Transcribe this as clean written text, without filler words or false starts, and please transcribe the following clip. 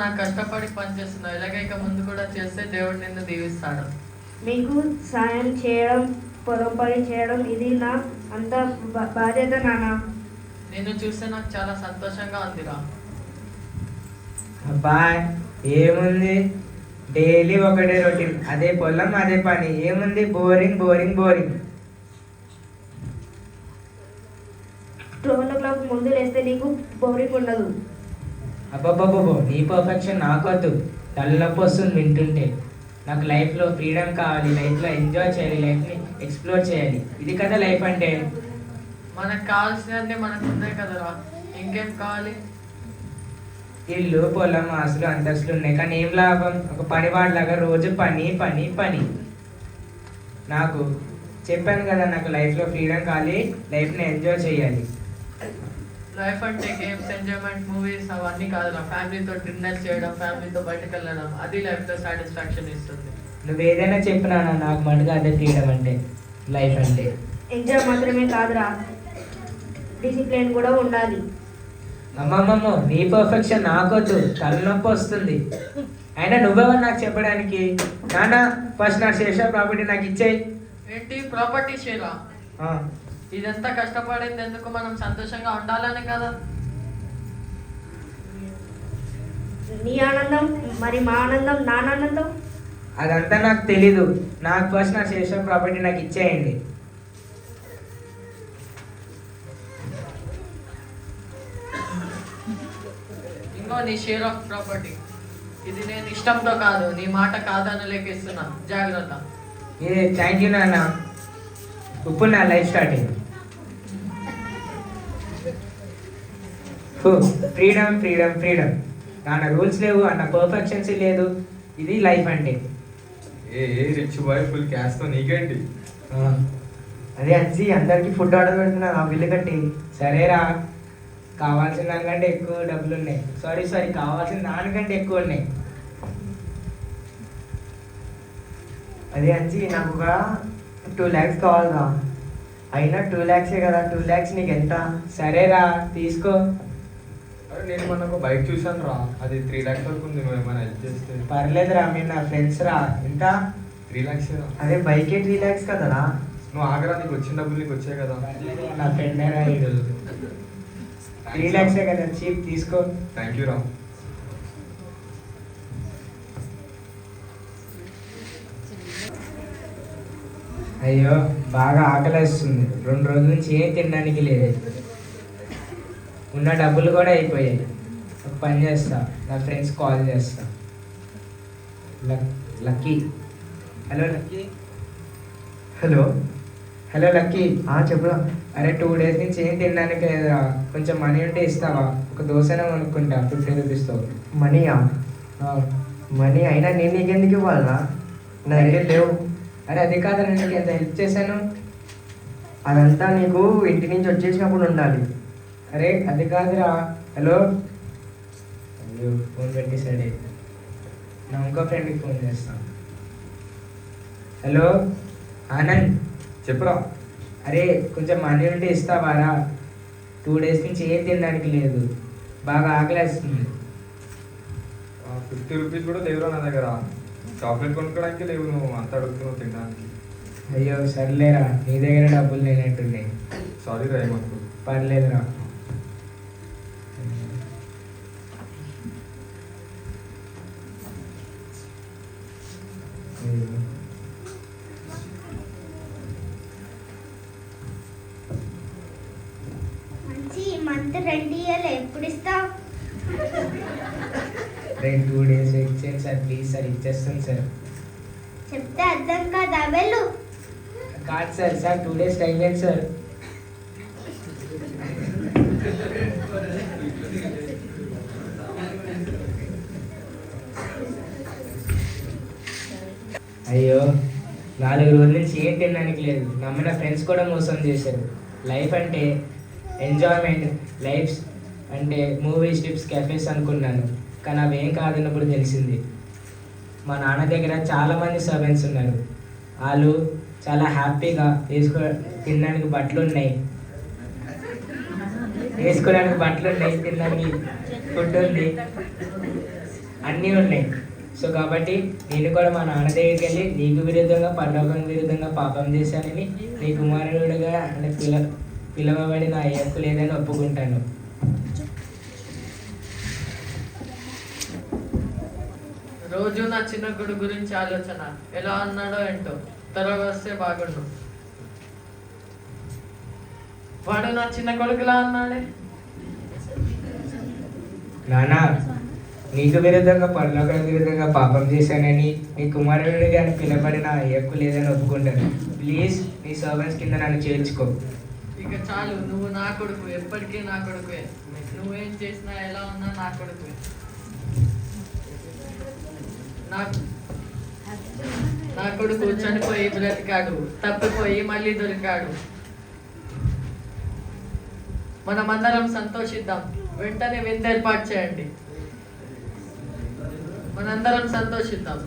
నాకు కష్టపడి పని చేస్తున్నావు, ఇలాగే ఇక ముందు కూడా చేస్తే దేవుడు నిన్ను దీవిస్తాడు. మీకు సాయం చేయడం, పొలం పని చేయడం ఇది నా అంత బాధ్యత నాన్న. నిన్ను చూస్తే నాకు చాలా సంతోషంగా ఉందిరా. అబ్బాయ్ ఏముంది, డైలీ ఒకటే రొటీన్, అదే పొలం అదే పని, ఏముంది బోరింగ్ బోరింగ్ బోరింగ్. 12 o'clock ముందు లేస్తే నీకు బోరింగ్ ఉండదు. అబ్బాబ్బాబ్బో నీ పర్ఫెక్షన్ నాకొద్దు, తలనొప్పి వస్తుంది వింటుంటే. నాకు లైఫ్లో ఫ్రీడమ్ కావాలి, లైఫ్లో ఎంజాయ్ చేయాలి, లైఫ్ని ఎక్స్ప్లోర్ చేయాలి. ఇది కదా లైఫ్ అంటే. మనకు కావాల్సినవన్నీ మనకు ఉన్నాయి కదరా, ఇంకేం కావాలి? ఇల్లు పొలం ఆస్తులు అంతస్తులు ఉన్నాయి, కానీ ఏం లాభం? ఒక పనివాడిలాగా రోజు పని పని పని. నాకు చెప్పాను కదా, నాకు లైఫ్లో ఫ్రీడమ్ కావాలి, లైఫ్ని ఎంజాయ్ చేయాలి. లైఫ్ అంటే గేమ్స్, ఎంజాయ్మెంట్, మూవీస్ అవన్నీ కాదురా. ఫ్యామిలీతో డిన్నర్ చేయడం, ఫ్యామిలీతో బయటకు వెళ్ళడం, అది లైఫ్లో సాటిస్ఫాక్షన్ ఇస్తుంది. నువ్వు ఏదైనా చెప్పినా నాకు మటుగా అదే ఫ్రీడమ్ అంటే, లైఫ్ అంటే. ఎంజాయ్ మాత్రమే కాదురా, డిసిప్లిన్ కూడా ఉండాలి. అమ్మమ్మమ్మ నీ పర్ఫెక్షన్ నాకొద్దు, తలనొప్పి వస్తుంది. అయినా నువ్వెవరు నాకు చెప్పడానికి? నాన్న ఫస్ట్ నా శేష ప్రాపర్టీ నాకు ఇచ్చేయి. ఏంటి ప్రాపర్టీ షేరా? ఇదంతా కష్టపడింది ఎందుకు? మనం సంతోషంగా ఉండాలని కదా. నీ ఆనందం మరి మా ఆనందం, నానానందం అదంతా నాకు తెలీదు. నాకు ఫస్ట్ నా శేష ప్రాపర్టీ నాకు ఇచ్చేయండి. ఇంకో నీ షేర్ ఆఫ్ ప్రాపర్టీ. ఇది నేను ఇష్టంతో కాదు, నీ మాట కాదని లెక్కిస్తున్నా, జాగ్రత్త. ఏ థ్యాంక్ యూ నాన్న. ఇప్పుడు నా life starting. Freedom freedom freedom. నాన్న రూల్స్ లేవు, అన్న పర్ఫెక్షన్స్ లేదు. ఇది లైఫ్ అంటే. ఏ రిచ్ బాయ్ ఫుల్ క్యాష్తో నీకేంటి? అదే అచ్చి అందరికి ఫుడ్ ఆర్డర్ పెడుతున్నా, ఆ బిల్లు కట్టి. సరేరా, కావాల్సిన దానికంటే ఎక్కువ డబ్బులు ఉన్నాయి. సారీ కావాల్సిన దానికంటే ఎక్కువ ఉన్నాయి. అదే అచ్చి నాకు ఒక 2 lakhs కావాలరా. అయినా 2 lakhs కదా, 2 lakhs నీకు ఎంత? సరేరా తీసుకో. అరే నేను మొన్న ఒక బైక్ చూసాను రా, అది 3 lakhs వరకు ఉంది. నువ్వు ఏమైనా హెల్ప్ చేస్తే. పర్లేదురా, మీరు నా ఫ్రెండ్స్ రా. ఎంత? 3 lakhs రా. అదే బైకే 3 lakhs కదరా. నువ్వు ఆగరా, నీకు వచ్చిన డబ్బులు నీకు వచ్చాయి కదా. నా ఫ్రెండ్ 3 lakhs కదా, చీప్ తీసుకో. థ్యాంక్ యూ రా. అయ్యో బాగా ఆకలిస్తుంది, 2 రోజుల నుంచి ఏం తినడానికి లేదు. ఉన్న డబ్బులు కూడా అయిపోయాయి. ఒక పని చేస్తా, నా ఫ్రెండ్స్ కాల్ చేస్తా. Lucky. Hello lucky. Hello hello lucky. చెప్పురా. అరే 2 days నుంచి ఏం తినడానికి లేదా, కొంచెం మనీ ఉంటే ఇస్తావా? ఒక దోశనే కొనుక్కుంటా 50 రూపీస్తో. మనీయా? మనీ అయినా నేను నీకెందుకు ఇవ్వాలరా, నా దగ్గర లేవు. అరే అది కాదు, నీకు ఎంత హెల్ప్ చేశాను. అదంతా నీకు ఇంటి నుంచి వచ్చేసినప్పుడు ఉండాలి. అరే అది కాదురా. హలో. అయ్యో ఫోన్ పెట్టేసాడే. నా ఇంకో ఫ్రెండ్కి ఫోన్ చేస్తాను. హలో ఆనంద్. చెప్పురా. అరే కొంచెం మనీ ఉంటే ఇస్తావారా? 2 days నుంచి ఏం తినడానికి లేదు, బాగా ఆకలేస్తుంది. 50 రూపీస్ కూడా లేవురా నా దగ్గర. చాక్లెట్ కొనుక్కోవడానికి లేవు, నువ్వు అంత అడుగుతున్నావు తినడానికి. అయ్యో సర్లేరా, నీ దగ్గర డబ్బులు లేనట్టున్నాయి. సారీ రా, ఏమనుకో. పర్లేదురా. మంచి మంత్ రెంట్ ఇయ్యాలి, ఎప్పుడు ఇస్తావు? 2 days ఇచ్చేయండి సార్, ప్లీజ్ సార్. ఇచ్చేస్తాను సార్. చెప్తే అర్థం కాదా? వెళ్ళు. కాదు సార్, 2 days టైం లేదు సార్. అయ్యో 4 రోజుల నుంచి ఏం తినడానికి లేదు. నమ్మిన ఫ్రెండ్స్ కూడా మోసం చేశారు. లైఫ్ అంటే ఎంజాయ్మెంట్, లైఫ్ అంటే మూవీస్, ట్రిప్స్, కెఫేస్ అనుకున్నాను, కానీ అవి ఏం కాదన్నప్పుడు తెలిసింది. మా నాన్న దగ్గర చాలామంది సర్వెంట్స్ ఉన్నారు. వాళ్ళు చాలా హ్యాపీగా తినడానికి బట్టలు ఉన్నాయి, వేసుకోవడానికి బట్టలు ఉన్నాయి, తినడానికి ఫుడ్ ఉంది. అన్నీ ఉన్నాయి. సో కాబట్టి నేను కూడా మా నాన్న దగ్గరికి వెళ్ళి నీకు విరుద్ధంగా పరలోకం విరుద్ధంగా పాపం చేశానని నీ కుమారుడుగా అంటే పిలవబడి నా హక్కు లేదని ఒప్పుకుంటాను. రోజు నా చిన్న కొడుకు గురించి ఆలోచన ఎలా అన్నాడో ఏంటో త్వరగా వస్తే బాగుండు. వాడు నా చిన్న కొడుకులా అన్నాడే. నానా నీకు విరుద్ధంగా పరలోకం విరుద్ధంగా పాపం చేశానని నీ కుమారుడిగా పిలబడి నా హక్కు లేదని ఒప్పుకుంటాను. ప్లీజ్ నీ సర్వెంట్స్ కింద నన్ను చేర్చుకో. ఇక చాలు, నువ్వు నా కొడుకు, ఎప్పటికీ నా కొడుకువే. నువ్వేం చేసినా ఎలా ఉన్నా నా కొడుకువే. నా కొడుకు చనిపోయి బ్రతికాడు, తప్పిపోయి మళ్ళీ దొరికాడు. మనమందరం సంతోషిద్దాం. వెంటనే విందు ఏర్పాటు చేయండి. మనందరం సంతోషిద్దాం.